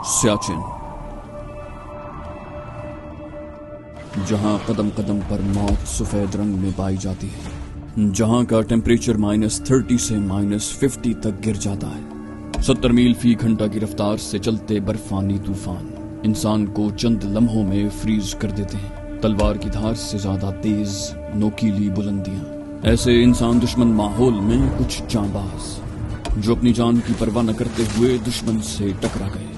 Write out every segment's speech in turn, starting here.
सियाचिन, जहां कदम कदम पर मौत सफेद रंग में पाई जाती है, जहां का टेम्परेचर -30 से -50 तक गिर जाता है। 70 मील फी घंटा की रफ्तार से चलते बर्फानी तूफान इंसान को चंद लम्हों में फ्रीज कर देते हैं। तलवार की धार से ज्यादा तेज नोकीली बुलंदियां। ऐसे इंसान दुश्मन माहौल में कुछ जांबाज जो अपनी जान की परवाह न करते हुए दुश्मन से टकरा गए।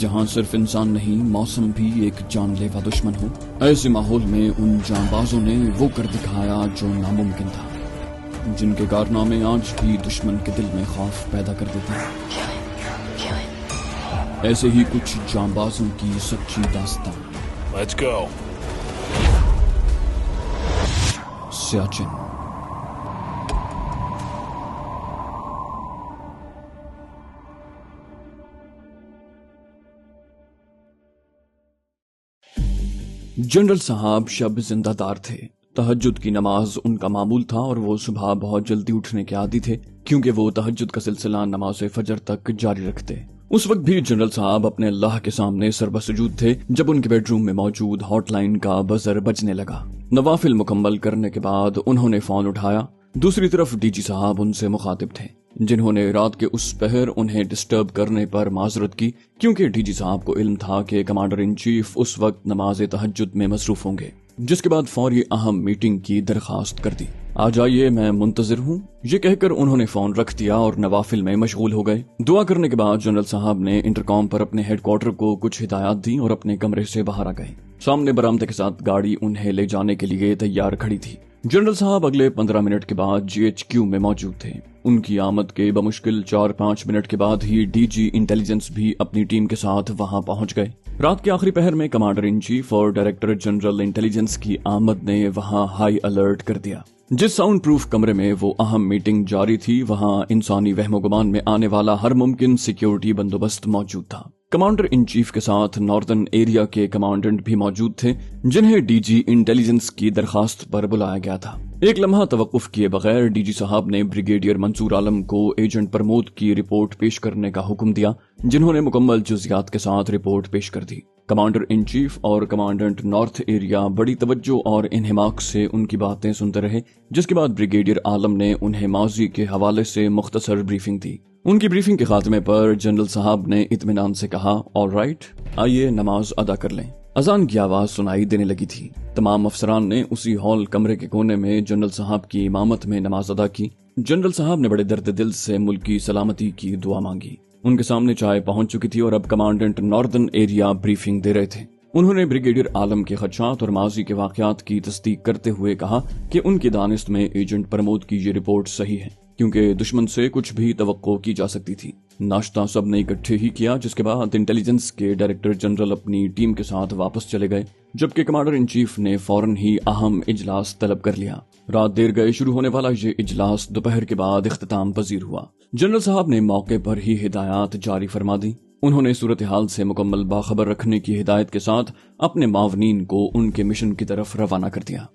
जहां सिर्फ इंसान नहीं, मौसम भी एक जानलेवा दुश्मन हो। ऐसे माहौल में उन जांबाजों ने वो कर दिखाया जो नामुमकिन था, जिनके कारनामे आज भी दुश्मन के दिल में खौफ पैदा कर देते हैं। ऐसे ही कुछ जांबाजों की सच्ची दास्तान। Let's go. सियाचिन। जनरल साहब शब जिंदादार थे। तहज्जुद की नमाज उनका मामूल था और वो सुबह बहुत जल्दी उठने के आदी थे, क्योंकि वो तहज्जुद का सिलसिला नमाज फजर तक जारी रखते। उस वक्त भी जनरल साहब अपने अल्लाह के सामने सरबसजूद थे जब उनके बेडरूम में मौजूद हॉटलाइन का बजर बजने लगा। नवाफिल मुकम्मल करने के बाद उन्होंने फोन उठाया। दूसरी तरफ डीजी साहब उनसे मुखातिब थे, जिन्होंने रात के उस पहर उन्हें डिस्टर्ब करने पर माजरत की, क्योंकि डीजी साहब को इल्म था कि कमांडर इन चीफ उस वक्त नमाज तहज्जुद में मसरूफ होंगे। जिसके बाद फौरी अहम मीटिंग की दरखास्त कर दी। आ जाइए, मैं मुंतजिर हूँ, ये कहकर उन्होंने फोन रख दिया और नवाफिल में मशगूल हो गए। दुआ करने के बाद जनरल साहब ने इंटरकॉम पर अपने हेडक्वार्टर को कुछ हिदायत दी और अपने कमरे से बाहर आ गए। सामने बरामदे के साथ गाड़ी उन्हें ले जाने के लिए तैयार खड़ी थी। जनरल साहब अगले 15 मिनट के बाद GHQ में मौजूद थे। उनकी आमद के बमुश्किल 4-5 मिनट के बाद ही डीजी इंटेलिजेंस भी अपनी टीम के साथ वहां पहुंच गए। रात के आखिरी पहर में कमांडर इन चीफ और डायरेक्टर जनरल इंटेलिजेंस की आमद ने वहां हाई अलर्ट कर दिया। जिस साउंड प्रूफ कमरे में वो अहम मीटिंग जारी थी, वहां इंसानी वहमो गुमान में आने वाला हर मुमकिन सिक्योरिटी बंदोबस्त मौजूद था। कमांडर इन चीफ के साथ नॉर्दर्न एरिया के कमांडेंट भी मौजूद थे, जिन्हें डीजी इंटेलिजेंस की दरखास्त पर बुलाया गया था। एक लम्हा तवक्कुफ किए बगैर डीजी साहब ने ब्रिगेडियर मंसूर आलम को एजेंट प्रमोद की रिपोर्ट पेश करने का हुक्म दिया, जिन्होंने मुकम्मल जुज़ियात के साथ रिपोर्ट पेश कर दी। कमांडर इन चीफ और कमांडेंट नॉर्थ एरिया बड़ी तवज्जो और इन्हिमाक से उनकी बातें सुनते रहे, जिसके बाद ब्रिगेडियर आलम ने उन्हें माजी के हवाले से मुख्तसर ब्रीफिंग दी। उनकी ब्रीफिंग के खात्मे पर जनरल साहब ने इत्मीनान से कहा, ऑल राइट, आइए नमाज अदा कर लें। अजान की आवाज सुनाई देने लगी थी। तमाम अफसरान ने उसी हॉल कमरे के कोने में जनरल साहब की इमामत में नमाज अदा की। जनरल साहब ने बड़े दर्द दिल से मुल्की सलामती की दुआ मांगी। उनके सामने चाय पहुंच चुकी थी और अब कमांडेंट नॉर्दर्न एरिया ब्रीफिंग दे रहे थे। उन्होंने ब्रिगेडियर आलम के खदशात और माजी के वाकयात की तस्दीक करते हुए कहा कि उनकी दानिश में एजेंट प्रमोद की ये रिपोर्ट सही है, क्योंकि दुश्मन से कुछ भी तवक्को की जा सकती थी। नाश्ता सब ने इकट्ठे ही किया, जिसके बाद इंटेलिजेंस के डायरेक्टर जनरल अपनी टीम के साथ वापस चले गए, जबकि कमांडर इन चीफ ने फौरन ही अहम इजलास तलब कर लिया। रात देर गए शुरू होने वाला ये इजलास दोपहर के बाद इख्तिताम पजीर हुआ। जनरल साहब ने मौके पर ही हिदायत जारी फरमा दी। उन्होंने सूरत हाल से मुकम्मल बाखबर रखने की हिदायत के साथ अपने मावनीन को उनके मिशन की तरफ रवाना कर दिया।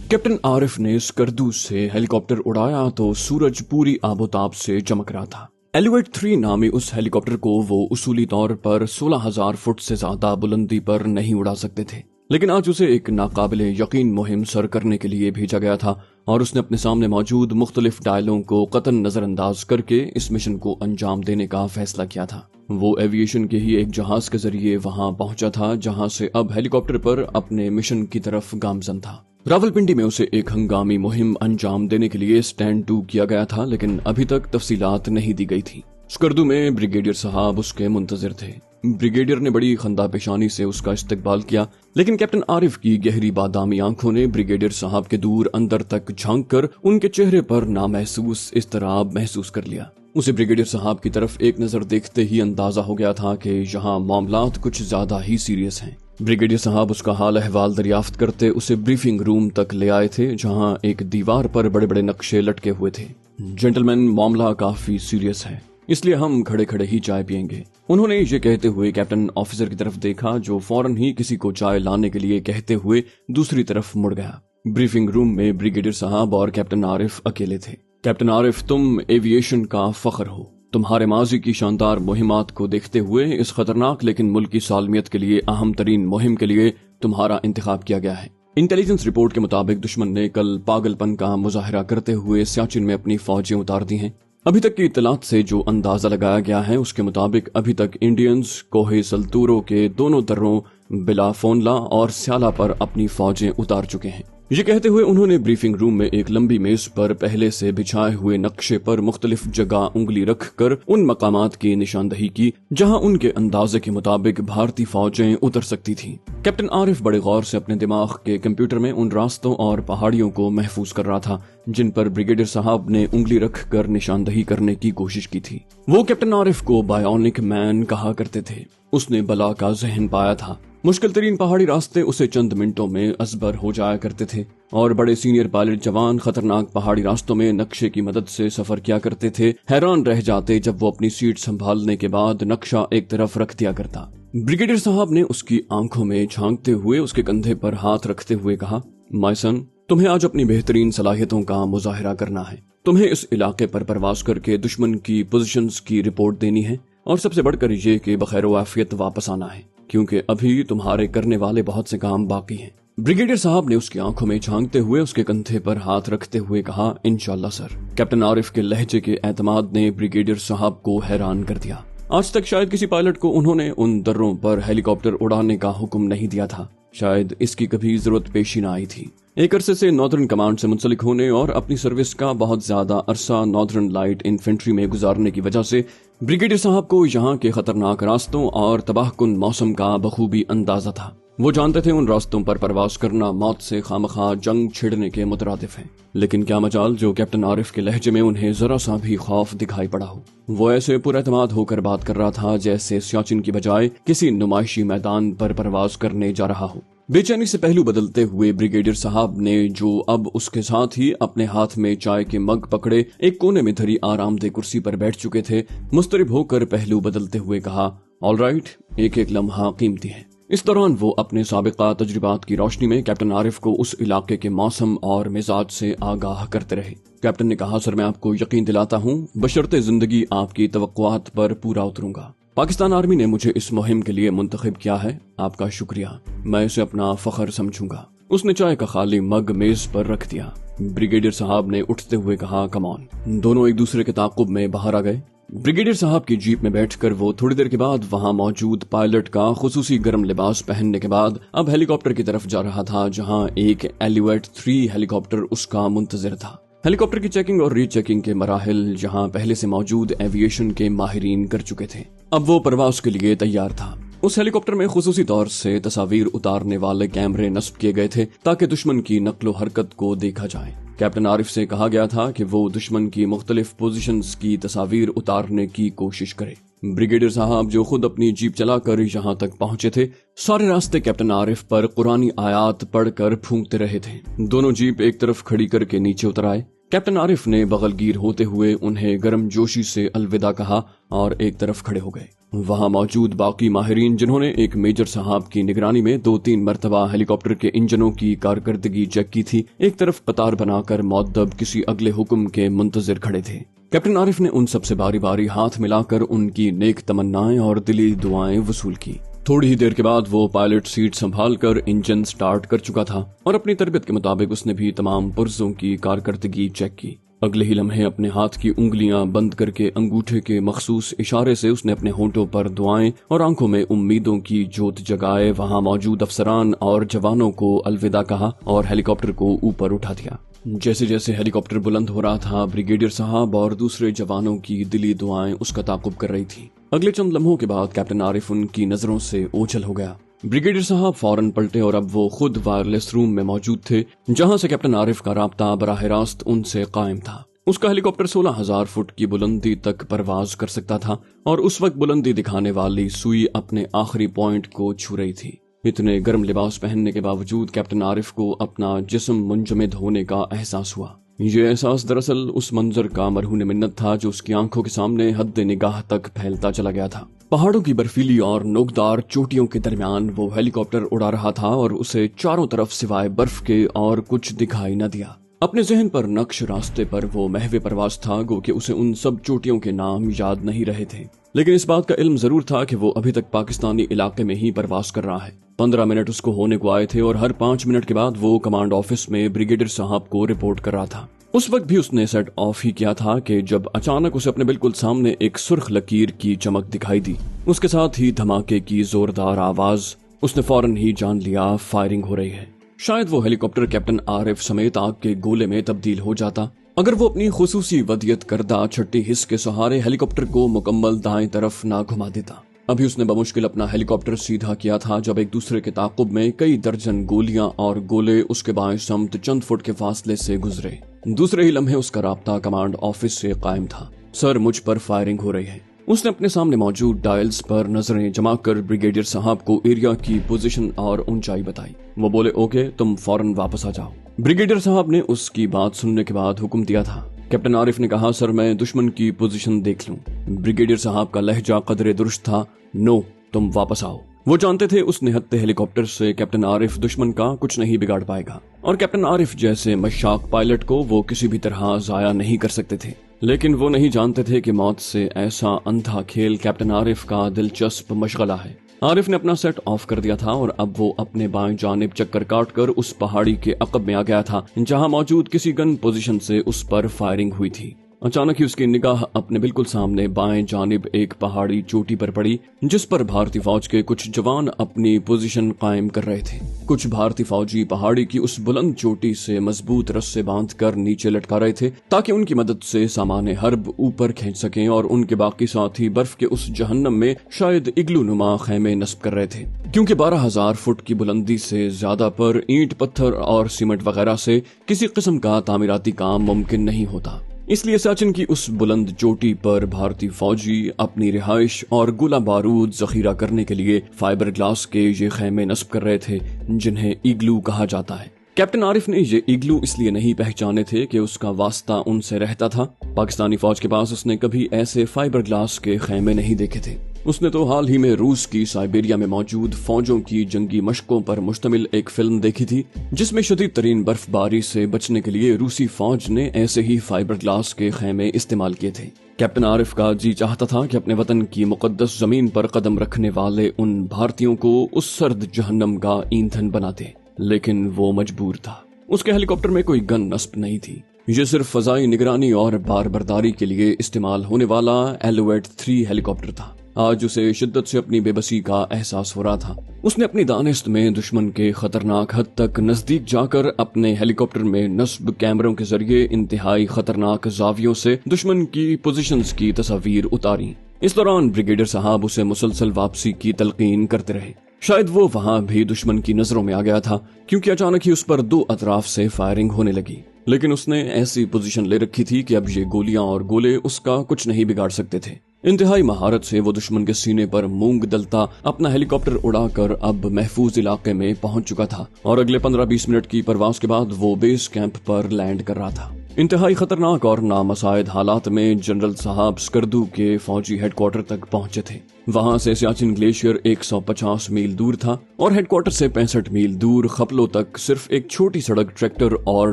कैप्टन आरिफ ने स्कर्दू से हेलीकॉप्टर उड़ाया तो सूरज पूरी आबोताब से चमक रहा था। एलिवेट 3 नामी उस हेलीकॉप्टर को वो उसूली तौर पर 16,000 फुट से ज्यादा बुलंदी पर नहीं उड़ा सकते थे, लेकिन आज उसे एक नाकाबिले यकीन मुहिम सर करने के लिए भेजा गया था और उसने अपने सामने मौजूद मुख्तलिफ डायलों को कतन नजरअंदाज करके इस मिशन को अंजाम देने का फैसला किया था। वो एविएशन के ही एक जहाज के जरिए वहां पहुंचा था, जहां से अब हेलीकॉप्टर पर अपने मिशन की तरफ गामजन था। रावलपिंडी में उसे एक हंगामी मुहिम अंजाम देने के लिए स्टैंड 2 किया गया था, लेकिन अभी तक तफसीलात नहीं दी गई थी। स्कर्दू में ब्रिगेडियर साहब उसके मुंतजिर थे। ब्रिगेडियर ने बड़ी खंदा पेशानी से उसका इस्तकबाल किया, लेकिन कैप्टन आरिफ की गहरी बादामी आंखों ने ब्रिगेडियर साहब के दूर अंदर तक झांक कर उनके चेहरे पर नामहसूस इस्तराब महसूस कर लिया। उसे ब्रिगेडियर साहब की तरफ एक नजर देखते ही अंदाजा हो गया था कि यहाँ मामलात कुछ ज्यादा ही सीरियस हैं। ब्रिगेडियर साहब उसका हाल अहवाल दरियाफ्त करते उसे ब्रीफिंग रूम तक ले आए थे, जहां एक दीवार पर बड़े बड़े नक्शे लटके हुए थे। जेंटलमैन, मामला काफी सीरियस है, इसलिए हम खड़े खड़े ही चाय पियेंगे। उन्होंने ये कहते हुए कैप्टन ऑफिसर की तरफ देखा, जो फौरन ही किसी को चाय लाने के लिए कहते हुए दूसरी तरफ मुड़ गया। ब्रीफिंग रूम में ब्रिगेडियर साहब और कैप्टन आरिफ अकेले थे। कैप्टन आरिफ, तुम एविएशन का फख्र हो। तुम्हारे माजी की शानदार मुहिमात को देखते हुए इस खतरनाक लेकिन मुल्की सालमियत के लिए अहम तरीन मुहिम के लिए तुम्हारा इंतखाब किया गया है। इंटेलिजेंस रिपोर्ट के मुताबिक दुश्मन ने कल पागलपन का मुजाहरा करते हुए सियाचिन में अपनी फौजें उतार दी हैं। अभी तक की इत्तलात से जो अंदाजा लगाया गया है उसके मुताबिक अभी तक इंडियंस कोहे सल्तूरो के दोनों दर्रों बिलाफोनला और स्याला पर अपनी फौजें उतार चुके हैं। ये कहते हुए उन्होंने ब्रीफिंग रूम में एक लंबी मेज पर पहले से बिछाए हुए नक्शे पर मुख्तलिफ जगह उंगली रखकर उन मकामात की निशानदही की जहां उनके अंदाजे के मुताबिक भारतीय फौजें उतर सकती थीं। कैप्टन आरिफ बड़े गौर से अपने दिमाग के कंप्यूटर में उन रास्तों और पहाड़ियों को महफूज कर रहा था जिन पर ब्रिगेडियर साहब ने उंगली रखकर निशानदही करने की कोशिश की थी। वो कैप्टन आरिफ को बायोनिक मैन कहा करते थे। उसने बला का जहन पाया था। मुश्किल तरीन पहाड़ी रास्ते उसे चंद मिनटों में असबर हो जाया करते थे और बड़े सीनियर पायलट जवान खतरनाक पहाड़ी रास्तों में नक्शे की मदद से सफर किया करते थे। हैरान रह जाते जब वो अपनी सीट संभालने के बाद नक्शा एक तरफ रख दिया करता। ब्रिगेडियर साहब ने उसकी आंखों में झांकते हुए उसके कंधे पर हाथ रखते हुए कहा, माय सन, तुम्हें आज अपनी बेहतरीन सलाहियतों का मुजाहिरा करना है। तुम्हें इस इलाके पर परवाज करके दुश्मन की पोजीशंस की रिपोर्ट देनी है और सबसे बढ़कर ये कि बखैर आफियत वापस आना है, क्योंकि अभी तुम्हारे करने वाले बहुत से काम बाकी हैं। ब्रिगेडियर साहब ने उसकी आंखों में झांकते हुए उसके कंधे पर हाथ रखते हुए कहा, इंशाल्लाह सर। कैप्टन आरिफ के लहजे के एतमाद ने ब्रिगेडियर साहब को हैरान कर दिया। आज तक शायद किसी पायलट को उन्होंने उन दर्रों पर हेलीकॉप्टर उड़ाने का हुक्म नहीं दिया था। शायद इसकी कभी जरूरत पेश ही न आई थी। एक अरसे से नॉर्दर्न कमांड से मुंसलिक होने और अपनी सर्विस का बहुत ज्यादा अरसा नॉर्दर्न लाइट इन्फेंट्री में गुजारने की वजह से ब्रिगेडियर साहब को यहाँ के खतरनाक रास्तों और तबाहकुन मौसम का बखूबी अंदाजा था। वो जानते थे उन रास्तों पर परवास करना मौत से खामखा जंग छिड़ने के मुतरादिफ है। लेकिन क्या मजाल जो कैप्टन आरिफ के लहजे में उन्हें जरा सा भी खौफ दिखाई पड़ा हो। वो ऐसे पुरएतमाद होकर बात कर रहा था जैसे सियाचिन की बजाय किसी नुमाइशी मैदान पर परवाज करने जा रहा हो। बेचैनी से पहलू बदलते हुए ब्रिगेडियर साहब ने, जो अब उसके साथ ही अपने हाथ में चाय के मग पकड़े एक कोने में धरी आरामदेह कुर्सी पर बैठ चुके थे, मुस्तरिब होकर पहलू बदलते हुए कहा, ऑल राइट, एक एक लम्हा कीमती है। इस दौरान वो अपने साबिका तजुर्बात की रोशनी में कैप्टन आरिफ को उस इलाके के मौसम और मिजाज से आगाह करते रहे। कैप्टन ने कहा, सर, मैं आपको यकीन दिलाता हूँ, बशर्ते जिंदगी आपकी तवक्कुआत पर पूरा उतरूंगा। पाकिस्तान आर्मी ने मुझे इस मुहिम के लिए मुंतखब किया है। आपका शुक्रिया, मैं इसे अपना फख्र समझूंगा। उसने चाय का खाली मग मेज पर रख दिया। ब्रिगेडियर साहब ने उठते हुए कहा, कम ऑन। दोनों एक दूसरे के ताकुब में बाहर आ गए। ब्रिगेडियर साहब की जीप में बैठकर वो थोड़ी देर के बाद वहां मौजूद पायलट का खुसूसी गर्म लिबास पहनने के बाद अब हेलीकॉप्टर की तरफ जा रहा था, जहां एक एलिवेट 3 हेलीकॉप्टर उसका मुंतजिर था। हेलीकॉप्टर की चेकिंग और रीचेकिंग के मराहिल जहां पहले से मौजूद एविएशन के माहिरीन कर चुके थे। अब वो परवाज के लिए तैयार था। उस हेलीकॉप्टर में खुसूसी तौर से तस्वीर उतारने वाले कैमरे नस्ब किए गए थे ताकि दुश्मन की नक्लो हरकत को देखा जाए। कैप्टन आरिफ से कहा गया था कि वो दुश्मन की मुख्तलिफ पोजीशंस की तस्वीर उतारने की कोशिश करे। ब्रिगेडियर साहब जो खुद अपनी जीप चलाकर यहाँ तक पहुंचे थे, सारे रास्ते कैप्टन आरिफ पर कुरानी आयात पढ़कर फूंकते रहे थे। दोनों जीप एक तरफ खड़ी करके नीचे उतर आए। कैप्टन आरिफ ने बगलगीर होते हुए उन्हें गर्म जोशी से अलविदा कहा और एक तरफ खड़े हो गए। वहां मौजूद बाकी माहिरीन, जिन्होंने एक मेजर साहब की निगरानी में 2-3 मरतबा हेलीकॉप्टर के इंजनों की कारकर्दगी चेक की थी, एक तरफ कतार बनाकर मुअद्दब किसी अगले हुक्म के मुंतजिर खड़े थे। कैप्टन आरिफ ने उन सबसे बारी बारी हाथ मिलाकर उनकी नेक तमन्नाएं और दिली दुआएं वसूल की। थोड़ी ही देर के बाद वो पायलट सीट संभालकर इंजन स्टार्ट कर चुका था और अपनी तरबियत के मुताबिक उसने भी तमाम पुर्जों की कारकर्दगी चेक की। अगले ही लम्हे अपने हाथ की उंगलियां बंद करके अंगूठे के मखसूस इशारे से उसने अपने होंठों पर दुआएं और आंखों में उम्मीदों की जोत जगाए वहां मौजूद अफसरान और जवानों को अलविदा कहा और हेलीकॉप्टर को ऊपर उठा दिया। जैसे जैसे हेलीकॉप्टर बुलंद हो रहा था, ब्रिगेडियर साहब और दूसरे जवानों की दिली दुआएं उसका ताकुब कर रही थी। अगले चंद लम्हों के बाद कैप्टन आरिफ उनकी नजरों से ओझल हो गया। ब्रिगेडियर साहब फौरन पलटे और अब वो खुद वायरलेस रूम में मौजूद थे, जहां से कैप्टन आरिफ का राब्ता बराह रास्त उनसे कायम था। उसका हेलीकॉप्टर 16,000 फुट की बुलंदी तक परवाज कर सकता था और उस वक्त बुलंदी दिखाने वाली सुई अपने आखिरी पॉइंट को छू रही थी। इतने गर्म लिबास पहनने के बावजूद कैप्टन आरिफ को अपना जिस्म मुंजमद होने का एहसास हुआ। ये एहसास दरअसल उस मंजर का मरहून मिन्नत था जो उसकी आंखों के सामने हद निगाह तक फैलता चला गया था। पहाड़ों की बर्फीली और नोकदार चोटियों के दरमियान वो हेलीकॉप्टर उड़ा रहा था और उसे चारों तरफ सिवाय बर्फ के और कुछ दिखाई न दिया। اپنے ذہن پر نقش راستے پر وہ محو پرواز تھا، گو کہ اسے ان سب چوٹیوں کے نام یاد نہیں رہے تھے، لیکن اس بات کا علم ضرور تھا کہ وہ ابھی تک پاکستانی علاقے میں ہی پرواز کر رہا ہے۔ 15 منٹ اس کو ہونے کو آئے تھے اور ہر 5 منٹ کے بعد وہ کمانڈ آفس میں بریگیڈیئر صاحب کو رپورٹ کر رہا تھا۔ اس وقت بھی اس نے سیٹ آف ہی کیا تھا کہ جب اچانک اسے اپنے بالکل سامنے ایک سرخ لکیر کی چمک دکھائی دی، اس کے ساتھ ہی دھماکے کی زوردار آواز۔ اس نے فوراً ہی جان لیا فائرنگ ہو رہی ہے۔ شاید وہ ہیلی کاپٹر کیپٹن عارف سمیت آگ کے گولے میں تبدیل ہو جاتا اگر وہ اپنی خصوصی ودیت کردہ چھٹی حص کے سہارے ہیلی کاپٹر کو مکمل دائیں طرف نہ گھما دیتا۔ ابھی اس نے بمشکل اپنا ہیلی کاپٹر سیدھا کیا تھا جب ایک دوسرے کے تعاقب میں کئی درجن گولیاں اور گولے اس کے بائیں سمت چند فٹ کے فاصلے سے گزرے۔ دوسرے ہی لمحے اس کا رابطہ کمانڈ آفس سے قائم تھا۔ سر، مجھ پر فائرنگ ہو رہی ہے۔ اس نے اپنے سامنے موجود ڈائلز پر نظریں جما کر بریگیڈیئر صاحب کو ایریا کی پوزیشن اور اونچائی بتائی۔ وہ بولے، اوکے، تم فوراً واپس آ جاؤ۔ بریگیڈیئر صاحب نے اس کی بات سننے کے بعد حکم دیا تھا۔ کیپٹن عارف نے کہا، سر میں دشمن کی پوزیشن دیکھ لوں۔ بریگیڈیئر صاحب کا لہجہ قدرے درست تھا، نو، تم واپس آؤ۔ وہ جانتے تھے اس نہتے ہیلی کاپٹر سے کیپٹن عارف دشمن کا کچھ نہیں بگاڑ پائے گا، اور کیپٹن عارف جیسے مشاق پائلٹ کو وہ کسی بھی طرح ضائع نہیں کر سکتے تھے۔ لیکن وہ نہیں جانتے تھے کہ موت سے ایسا اندھا کھیل کیپٹن عارف کا دلچسپ مشغلہ ہے۔ عارف نے اپنا سیٹ آف کر دیا تھا اور اب وہ اپنے بائیں جانب چکر کاٹ کر اس پہاڑی کے عقب میں آ گیا تھا جہاں موجود کسی گن پوزیشن سے اس پر فائرنگ ہوئی تھی۔ اچانک ہی اس کی نگاہ اپنے بالکل سامنے بائیں جانب ایک پہاڑی چوٹی پر پڑی جس پر بھارتی فوج کے کچھ جوان اپنی پوزیشن قائم کر رہے تھے۔ کچھ بھارتی فوجی پہاڑی کی اس بلند چوٹی سے مضبوط رسے باندھ کر نیچے لٹکا رہے تھے تاکہ ان کی مدد سے سامان حرب اوپر کھینچ سکیں، اور ان کے باقی ساتھی برف کے اس جہنم میں شاید اگلو نما خیمے نصب کر رہے تھے، کیونکہ 12,000 فٹ کی بلندی سے زیادہ پر اینٹ، پتھر اور سیمنٹ وغیرہ سے کسی قسم کا تعمیراتی کام ممکن نہیں ہوتا۔ اس لیے ساچن کی اس بلند چوٹی پر بھارتی فوجی اپنی رہائش اور گولہ بارود ذخیرہ کرنے کے لیے فائبر گلاس کے یہ خیمے نصب کر رہے تھے جنہیں ایگلو کہا جاتا ہے۔ کیپٹن عارف نے یہ ایگلو اس لیے نہیں پہچانے تھے کہ اس کا واسطہ ان سے رہتا تھا۔ پاکستانی فوج کے پاس اس نے کبھی ایسے فائبر گلاس کے خیمے نہیں دیکھے تھے۔ اس نے تو حال ہی میں روس کی سائبیریا میں موجود فوجوں کی جنگی مشقوں پر مشتمل ایک فلم دیکھی تھی جس میں شدید ترین برف باری سے بچنے کے لیے روسی فوج نے ایسے ہی فائبر گلاس کے خیمے استعمال کیے تھے۔ کیپٹن عارف کا جی چاہتا تھا کہ اپنے وطن کی مقدس زمین پر قدم رکھنے والے ان بھارتیوں کو اس سرد جہنم کا ایندھن بناتے، لیکن وہ مجبور تھا۔ اس کے ہیلی کاپٹر میں کوئی گن نصب نہیں تھی، یہ صرف فضائی نگرانی اور بار برداری کے لیے استعمال ہونے والا ایلویٹ 3 ہیلی کاپٹر تھا۔ آج اسے شدت سے اپنی بے بسی کا احساس ہو رہا تھا۔ اس نے اپنی دانست میں دشمن کے خطرناک حد تک نزدیک جا کر اپنے ہیلی کاپٹر میں نصب کیمروں کے ذریعے انتہائی خطرناک زاویوں سے دشمن کی پوزیشنز کی تصاویر اتاری۔ اس دوران بریگیڈیئر صاحب اسے مسلسل واپسی کی تلقین کرتے رہے۔ شاید وہ وہاں بھی دشمن کی نظروں میں آ گیا تھا کیونکہ اچانک ہی اس پر 2 اطراف سے فائرنگ ہونے لگی، لیکن اس نے ایسی پوزیشن لے رکھی تھی کہ اب یہ گولیاں اور گولے اس کا کچھ نہیں بگاڑ سکتے تھے۔ انتہائی مہارت سے وہ دشمن کے سینے پر مونگ دلتا اپنا ہیلی کاپٹر اڑا کر اب محفوظ علاقے میں پہنچ چکا تھا، اور اگلے 15-20 منٹ کی پرواز کے بعد وہ بیس کیمپ پر لینڈ کر رہا تھا۔ انتہائی خطرناک اور نامساعد حالات میں جنرل صاحب سکردو کے فوجی ہیڈ کوارٹر تک پہنچے تھے۔ وہاں سے سیاچن گلیشیئر 150 میل دور تھا اور ہیڈ کوارٹر سے 65 میل دور خپلوں تک صرف ایک چھوٹی سڑک ٹریکٹر اور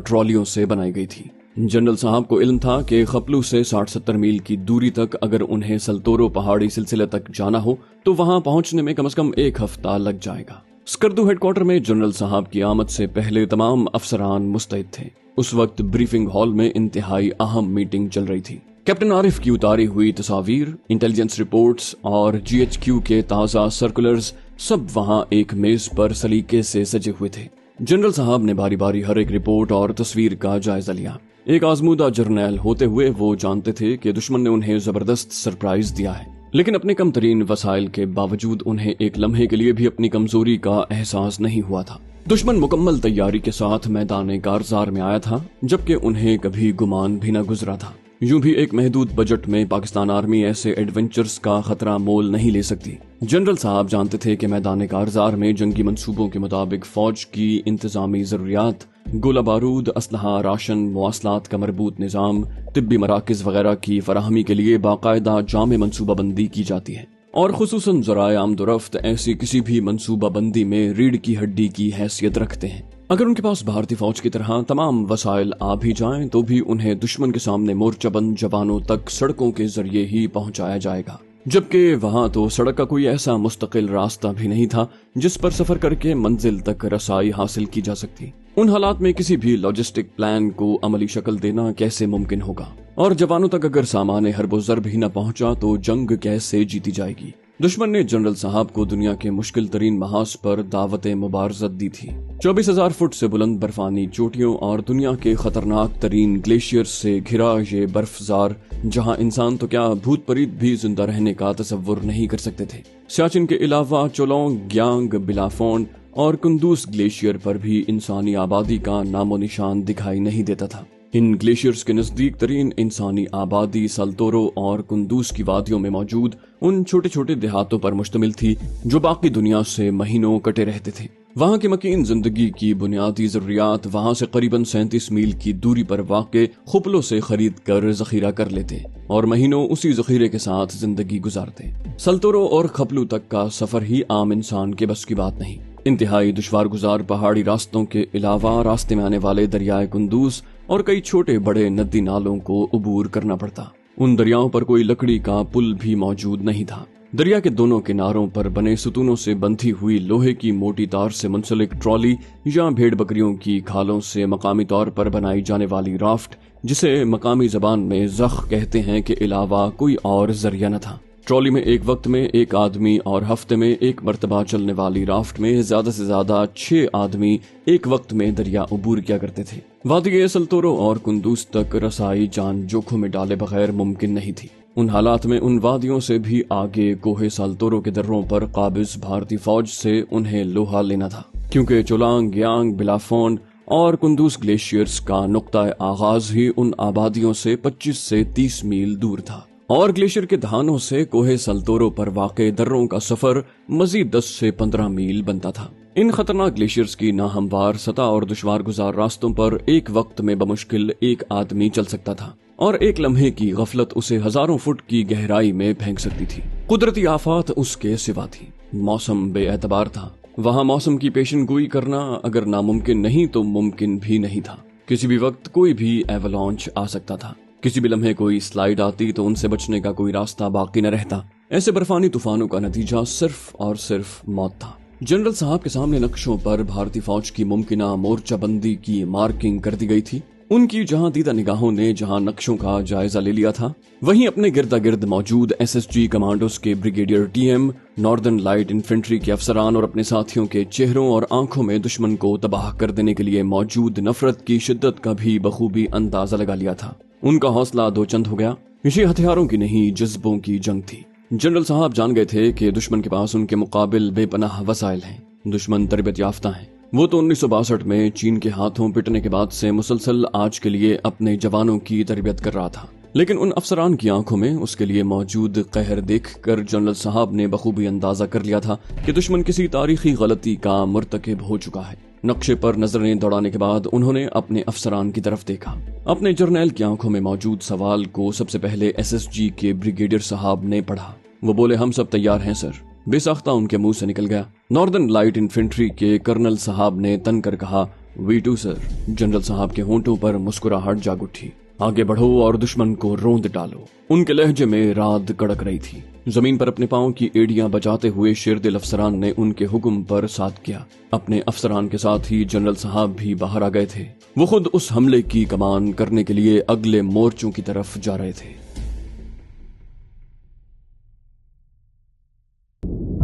ٹرالیوں سے بنائی گئی تھی۔ جنرل صاحب کو علم تھا کہ خپلو سے 60-70 میل کی دوری تک اگر انہیں سلتورو پہاڑی سلسلے تک جانا ہو تو وہاں پہنچنے میں کم از کم 1 ہفتہ لگ جائے گا۔ سکردو ہیڈ کوارٹر میں جنرل صاحب کی آمد سے پہلے تمام افسران مستعد تھے۔ اس وقت بریفنگ ہال میں انتہائی اہم میٹنگ چل رہی تھی۔ کیپٹن عارف کی اتاری ہوئی تصاویر، انٹیلیجنس رپورٹس اور GHQ کے تازہ سرکولرز سب وہاں ایک میز پر سلیقے سے سجے ہوئے تھے۔ جنرل صاحب نے باری باری ہر ایک رپورٹ اور تصویر کا جائزہ لیا۔ ایک آزمودہ جرنیل ہوتے ہوئے وہ جانتے تھے کہ دشمن نے انہیں زبردست سرپرائز دیا ہے، لیکن اپنے کم ترین وسائل کے باوجود انہیں ایک لمحے کے لیے بھی اپنی کمزوری کا احساس نہیں ہوا تھا۔ دشمن مکمل تیاری کے ساتھ میدان کارزار میں آیا تھا جبکہ انہیں کبھی گمان بھی نہ گزرا تھا۔ یوں بھی ایک محدود بجٹ میں پاکستان آرمی ایسے ایڈونچرز کا خطرہ مول نہیں لے سکتی۔ جنرل صاحب جانتے تھے کہ میدان کارزار میں جنگی منصوبوں کے مطابق فوج کی انتظامی ضروریات، گولہ بارود، اسلحہ، راشن، مواصلات کا مربوط نظام، طبی مراکز وغیرہ کی فراہمی کے لیے باقاعدہ جامع منصوبہ بندی کی جاتی ہے، اور خصوصاً ذرائع آمد و رفت ایسی کسی بھی منصوبہ بندی میں ریڑھ کی ہڈی کی حیثیت رکھتے ہیں۔ अगर उनके पास भारतीय फौज की तरह तमाम वसाइल आ भी जाएं तो भी उन्हें दुश्मन के सामने मोर्चाबंद जवानों तक सड़कों के जरिए ही पहुंचाया जाएगा, जबकि वहां तो सड़क का कोई ऐसा मुस्तकिल रास्ता भी नहीं था जिस पर सफर करके मंजिल तक रसाई हासिल की जा सकती। उन हालात में किसी भी लॉजिस्टिक प्लान को अमली शक्ल देना कैसे मुमकिन होगा, और जवानों तक अगर सामान हरबो ज़र भी न पहुंचा तो जंग कैसे जीती जाएगी। दुश्मन ने जनरल साहब को दुनिया के मुश्किल तरीन महाज पर दावत मुबारजत दी थी। 24,000 फुट से बुलंद बर्फानी चोटियों और दुनिया के खतरनाक तरीन ग्लेशियर से घिरा ये बर्फजार, जहां इंसान तो क्या भूत प्रेत भी जिंदा रहने का तसव्वुर नहीं कर सकते थे। सियाचिन के अलावा चोलोंग, ग्यांग, बिलाफोन और कुंदूस ग्लेशियर पर भी इंसानी आबादी का नामो निशान दिखाई नहीं देता था। इन ग्लेशियर्स के नजदीक तरीन इंसानी आबादी सल्तोरो और कुंदूस की वादियों में मौजूद उन छोटे छोटे देहातों पर मुश्तमिल थी जो बाकी दुनिया से महीनों कटे रहते थे। वहाँ की मकीन जिंदगी की बुनियादी जरूरियात वहाँ से करीबन 37 मील की दूरी पर वाक़े खुपलों से खरीद कर जखीरा कर लेते और महीनों उसी जखीरे के साथ जिंदगी गुजारते। सल्तोरो और खपलू तक का सफर ही आम इंसान के बस की बात नहीं। इंतहाई दुश्वार गुजार पहाड़ी रास्तों के अलावा रास्ते में आने वाले दरियाए कुंदूस और कई छोटे बड़े नदी नालों को उबूर करना पड़ता। उन दरियाओं पर कोई लकड़ी का पुल भी मौजूद नहीं था। दरिया के दोनों किनारों पर बने सुतूनों से बंधी हुई लोहे की मोटी तार से मुंसलिक ट्रॉली या भेड़ बकरियों की खालों से मकामी तौर पर बनाई जाने वाली राफ्ट, जिसे मकामी जबान में जख कहते हैं, के अलावा कोई और जरिया न था। ट्रॉली में एक वक्त में एक आदमी और हफ्ते में एक मर्तबा चलने वाली राफ्ट में ज्यादा से ज्यादा 6 आदमी एक वक्त में दरिया उबूर किया करते थे। वादी सल्तोरो और कुंदूस तक रसाई जान जोखों में डाले बगैर मुमकिन नहीं थी। उन हालात में उन वादियों से भी आगे कोहे सल्तोरो के दर्रों पर काबिज भारतीय फौज से उन्हें लोहा लेना था, क्योंकि चोलांग, ग्यांग, बिलाफोन और कुंदूस ग्लेशियर्स का नुक्ता आगाज ही उन आबादियों से 25 से 30 मील दूर था और ग्लेशियर के दहानों से कोहे सल्तोरो पर वाक़े दर्रों का सफर मजीद 10 से 15 मील बनता था। इन खतरनाक ग्लेशियर्स की नाहमवार सतह और दुश्वार गुजार रास्तों पर एक वक्त में बमुश्किल एक आदमी चल सकता था और एक लम्हे की गफलत उसे हजारों फुट की गहराई में फेंक सकती थी। कुदरती आफात उसके सिवा थी। मौसम बेएतबार था। वहाँ मौसम की पेशन गोई करना अगर नामुमकिन नहीं तो मुमकिन भी नहीं था। किसी भी वक्त कोई भी एवलॉन्च आ सकता था। किसी भी लम्हे कोई स्लाइड आती तो उनसे बचने का कोई रास्ता बाकी न रहता। ऐसे बर्फानी तूफानों का नतीजा सिर्फ और सिर्फ मौत था। जनरल साहब के सामने नक्शों पर भारतीय फौज की मुमकिना मोर्चाबंदी की मार्किंग कर दी गई थी। उनकी जहां दीदा निगाहों ने जहां नक्शों का जायजा ले लिया था, वहीं अपने गिरदा गिर्द मौजूद SSG कमांडोज के brigadier TM, northern light infantry के अफसरान और अपने साथियों के चेहरों और आंखों में दुश्मन को तबाह कर देने के लिए मौजूद नफरत की शिद्दत का भी बखूबी अंदाजा लगा लिया था। उनका हौसला दो चंद हो गया। ये हथियारों की नहीं, जज्बों की जंग थी। जनरल साहब जान गए थे कि दुश्मन के पास उनके मुकाबिल बेपनाह वसाइल हैं। दुश्मन तरबियत याफ्ता है। वो तो 1962 में चीन के हाथों पिटने के बाद से मुसलसल आज के लिए अपने जवानों की तरबियत कर रहा था, लेकिन उन अफसरान की आंखों में उसके लिए मौजूद कहर देखकर जनरल साहब ने बखूबी अंदाजा कर लिया था कि दुश्मन किसी तारीखी गलती का मुर्तकिब हो चुका है। नक्शे पर नजरें दौड़ाने के बाद उन्होंने अपने अफसरान की तरफ देखा। अपने जर्नैल की आंखों में मौजूद सवाल को सबसे पहले SSG के ब्रिगेडियर साहब ने पढ़ा। वो बोले, हम सब तैयार हैं सर। बेसाख्ता उनके मुंह से निकल गया। नॉर्दर्न लाइट इन्फेंट्री के कर्नल साहब ने तन कर कहा, V2 सर। जनरल साहब के होंठों पर मुस्कुराहट जाग उठी। आगे बढ़ो और दुश्मन को रोंद डालो। उनके लहजे में राद कड़क रही थी। जमीन पर अपने पांव की एड़ियां बजाते हुए शेरदिल अफसरान ने उनके हुक्म पर साथ किया। अपने अफसरान के साथ ही जनरल साहब भी बाहर आ गए थे। वो खुद उस हमले की कमान करने के लिए अगले मोर्चों की तरफ जा रहे थे।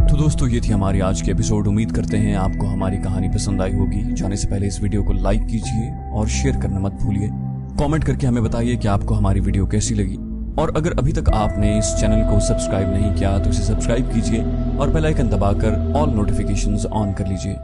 तो दोस्तों, ये थी हमारी आज की एपिसोड। उम्मीद करते हैं आपको हमारी कहानी पसंद आई होगी। जाने से पहले इस वीडियो को लाइक कीजिए और शेयर करना मत भूलिए। कमेंट करके हमें बताइए कि आपको हमारी वीडियो कैसी लगी, और अगर अभी तक आपने इस चैनल को सब्सक्राइब नहीं किया तो इसे सब्सक्राइब कीजिए और बेल आइकन दबाकर ऑल नोटिफिकेशंस ऑन कर लीजिए।